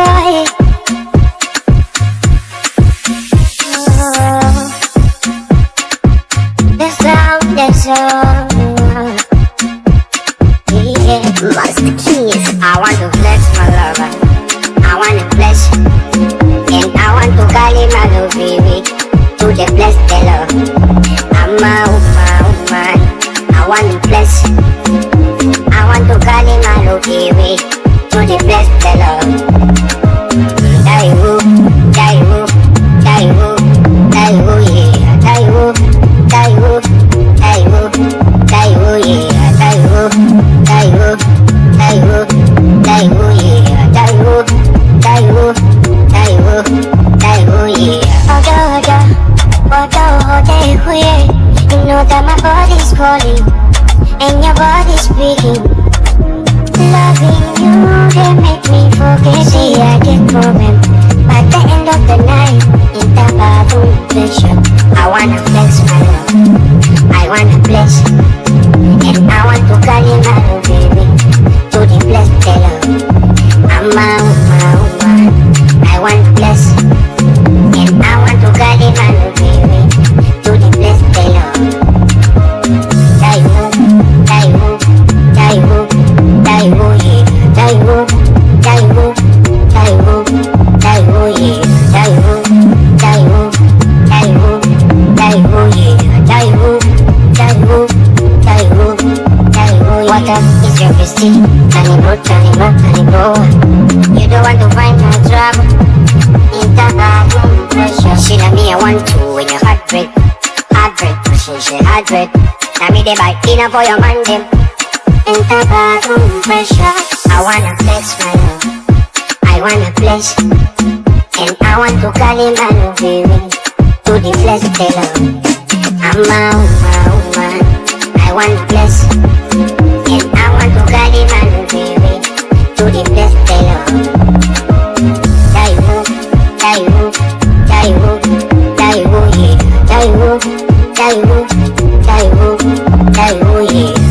boy. That's all. Yeah, Master Kizz. I want to flex my lover. I want to flex, and I want to call him my love baby. To the bless the love. I'm a woman. I want to flex. I want to call him my love baby. To the bless the love. Daiwu, Daiwu, Daiwu, Daiwu, yeah, Daiwu, Daiwu, Daiwu, Daiwu, yeah, Daiwu, Daiwu, Daiwu, Daiwu, yeah, Daiwu, Daiwu, Daiwu, Daiwu, yeah. Although they weird, you know that my body's calling and your body's speaking. Loving you, they make me forget. See, I get problem by the end of the night in the bathroom pleasure. I wanna flex my love, I wanna bless, and I want to call you my love baby. To the bless the love. I'm a woman. I want to bless, and I want to call you my love baby. To the bless the love. Daiwu, Daiwu, Daiwu, Daiwu, yeah, Daiwu, Daiwu, Daiwu, Daiwu, yeah, Daiwu, Daiwu, Daiwu, Daiwu, yeah, Daiwu, Daiwu, Daiwu, Daiwu. What up is your bestie? Cannibal. You don't want to find no trouble in the bathroom pressure. She love me, I want to when your heartbreak, she heartbreak. Now me they bite dinner for your man them. In the bathroom pressure. I wanna flex my love, I wanna flex, and I want to call him my love baby. To the flex the love. I'm a woman. I want to flex, and I want to call him my love baby. To the flex the love. Daiwu, Daiwu, Daiwu, Daiwu, yeah, Daiwu, Daiwu, Daiwu, Daiwu, yeah.